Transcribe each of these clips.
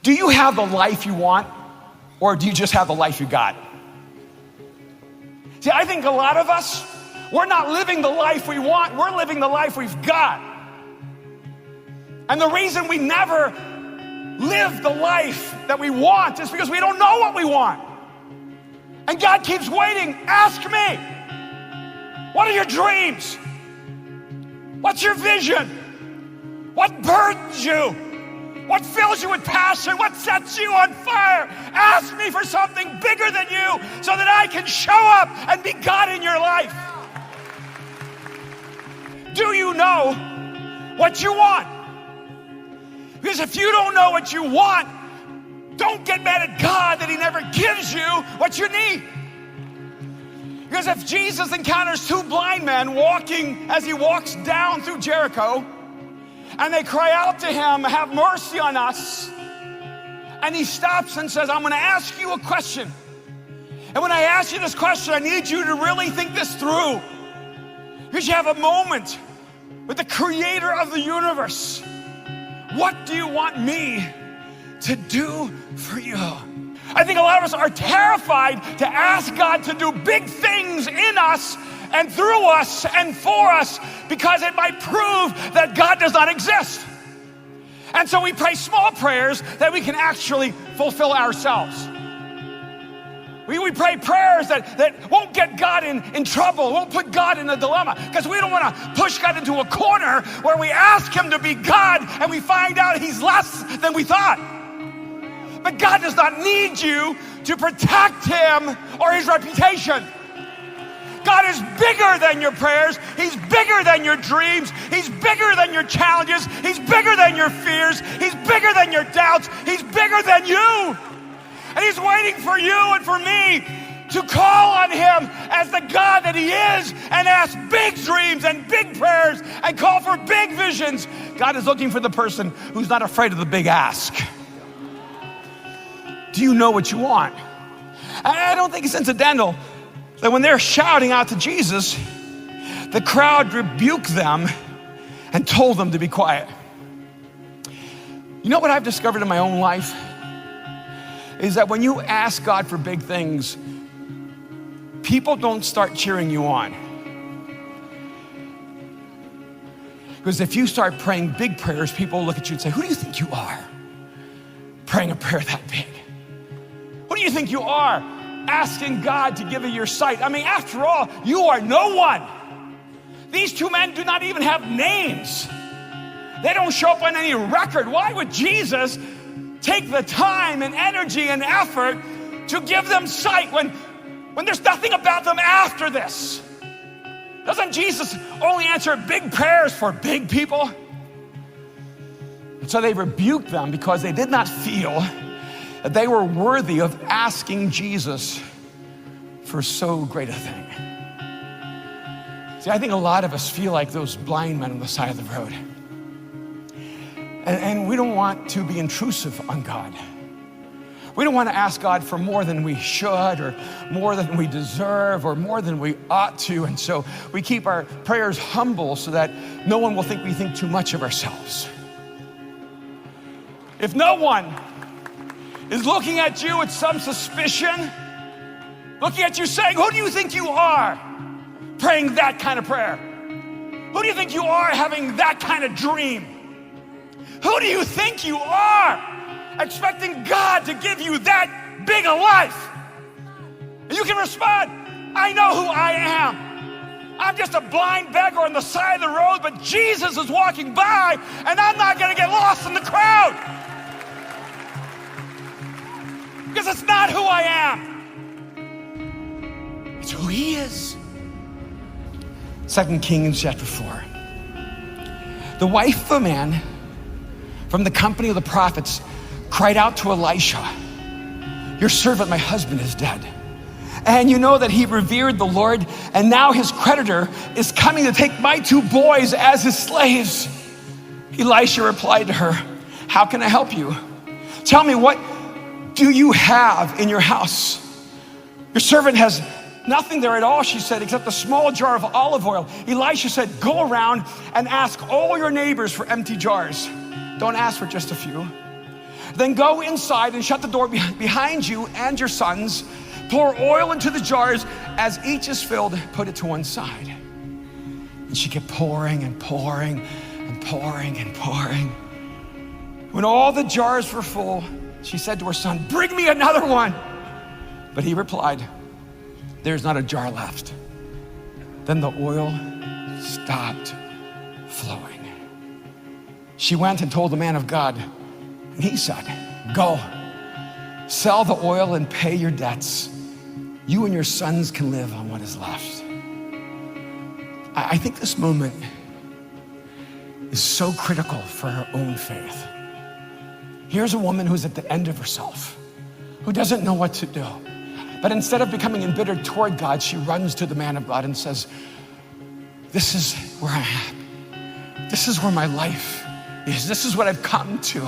Do you have the life you want, or do you just have the life you got? See, I think a lot of us, we're not living the life we want, we're living the life we've got. And the reason we never live the life that we want is because we don't know what we want. And God keeps waiting. Ask me, what are your dreams? What's your vision? What burdens you? What fills you with passion? What sets you on fire? Ask me for something bigger than you so that I can show up and be God in your life. Do you know what you want? Because if you don't know what you want, don't get mad at God that he never gives you what you need. Because if Jesus encounters two blind men walking as he walks down through Jericho, and they cry out to him, have mercy on us, and he stops and says, I'm going to ask you a question. And when I ask you this question, I need you to really think this through. Because you have a moment with the creator of the universe. What do you want me to do for you? I think a lot of us are terrified to ask God to do big things in us and through us and for us, because it might prove that God does not exist. And so we pray small prayers that we can actually fulfill ourselves. We pray prayers that won't get God in trouble, won't put God in a dilemma, because we don't want to push God into a corner where we ask him to be God and we find out he's less than we thought. But God does not need you to protect him or his reputation. God is bigger than your prayers. He's bigger than your dreams. He's bigger than your challenges. He's bigger than your fears. He's bigger than your doubts. He's bigger than you. And he's waiting for you and for me to call on him as the God that he is and ask big dreams and big prayers and call for big visions. God is looking for the person who's not afraid of the big ask. Do you know what you want? I don't think it's incidental that when they're shouting out to Jesus, the crowd rebuked them and told them to be quiet. You know what I've discovered in my own life? Is that when you ask God for big things, people don't start cheering you on. Because if you start praying big prayers, people look at you and say, who do you think you are? Praying a prayer that big. Who do you think you are? Asking God to give you your sight. I mean, after all, you are no one. These two men do not even have names. They don't show up on any record. Why would Jesus take the time and energy and effort to give them sight when there's nothing about them after this? Doesn't Jesus only answer big prayers for big people? And so they rebuked them because they did not feel that they were worthy of asking Jesus for so great a thing. See, I think a lot of us feel like those blind men on the side of the road. And we don't want to be intrusive on God. We don't want to ask God for more than we should, or more than we deserve, or more than we ought to. And so we keep our prayers humble so that no one will think we think too much of ourselves. If no one is looking at you with some suspicion, looking at you saying, who do you think you are praying that kind of prayer? Who do you think you are having that kind of dream? Who do you think you are expecting God to give you that big a life? And you can respond, I know who I am. I'm just a blind beggar on the side of the road, but Jesus is walking by and I'm not going to get lost in the crowd. Because it's not who I am. It's who he is. 2 Kings chapter 4. The wife of a man from the company of the prophets cried out to Elisha, your servant, my husband, is dead. And you know that he revered the Lord, and now his creditor is coming to take my 2 boys as his slaves. Elisha replied to her, how can I help you? Tell me, what do you have in your house? Your servant has nothing there at all, she said, except a small jar of olive oil. Elisha said, go around and ask all your neighbors for empty jars. Don't ask for just a few. Then go inside and shut the door behind you and your sons. Pour oil into the jars. As each is filled, put it to one side. And she kept pouring and pouring and pouring and pouring. When all the jars were full, she said to her son, bring me another one. But he replied, there's not a jar left. Then the oil stopped flowing. She went and told the man of God, and he said, go, sell the oil and pay your debts. You and your sons can live on what is left. I think this moment is so critical for her own faith. Here's a woman who's at the end of herself, who doesn't know what to do. But instead of becoming embittered toward God, she runs to the man of God and says, this is where I'm at. This is where my life is. This is what I've come to.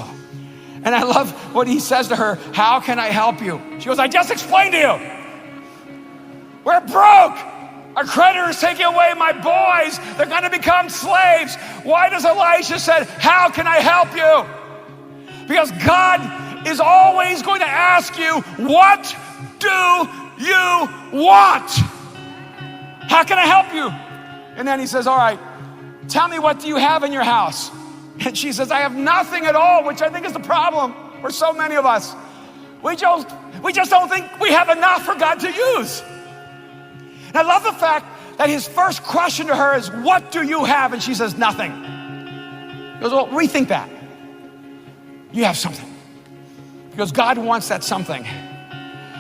And I love what he says to her, how can I help you? She goes, I just explained to you. We're broke. Our creditor is taking away my boys. They're going to become slaves. Why does Elisha say, how can I help you? Because God is always going to ask you, what do you want? How can I help you? And then he says, all right, tell me, what do you have in your house? And she says, I have nothing at all, which I think is the problem for so many of us. We just don't think we have enough for God to use. And I love the fact that his first question to her is, what do you have? And she says, nothing. He goes, well, rethink that. You have something. Because God wants that something.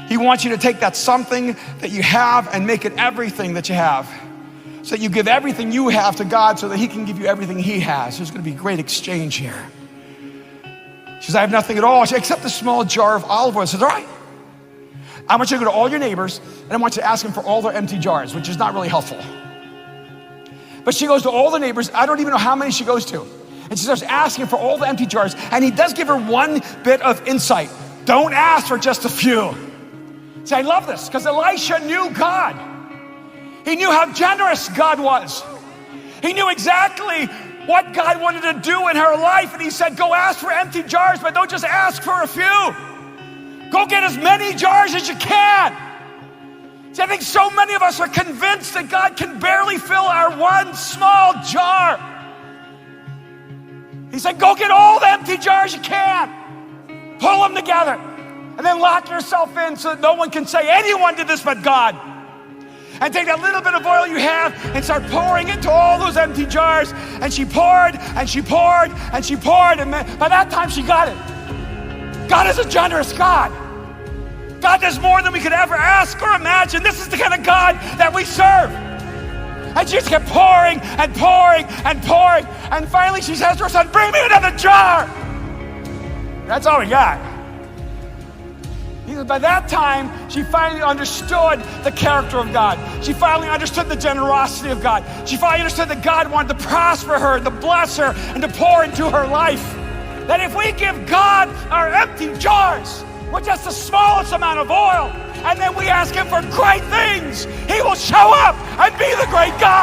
He wants you to take that something that you have and make it everything that you have. So that you give everything you have to God so that he can give you everything he has. There's going to be a great exchange here. She says, I have nothing at all. She except a small jar of olive oil. She says, all right. I want you to go to all your neighbors and I want you to ask them for all their empty jars, which is not really helpful. But she goes to all the neighbors. I don't even know how many she goes to. And she starts asking for all the empty jars. And he does give her one bit of insight. Don't ask for just a few. See, I love this because Elisha knew God. He knew how generous God was. He knew exactly what God wanted to do in her life. And he said, go ask for empty jars, but don't just ask for a few. Go get as many jars as you can. See, I think so many of us are convinced that God can barely fill our one small jar. He said, go get all the empty jars you can. Pull them together. And then lock yourself in so that no one can say anyone did this but God. And take that little bit of oil you have and start pouring into all those empty jars. And she poured, and she poured, and she poured. And by that time, she got it. God is a generous God. God does more than we could ever ask or imagine. This is the kind of God that we serve. And she just kept pouring and pouring and pouring. And finally, she says to her son, bring me another jar. That's all we got. By that time, she finally understood the character of God. She finally understood the generosity of God. She finally understood that God wanted to prosper her, to bless her, and to pour into her life. That if we give God our empty jars with just the smallest amount of oil, and then we ask him for great things, he will show up and be the great God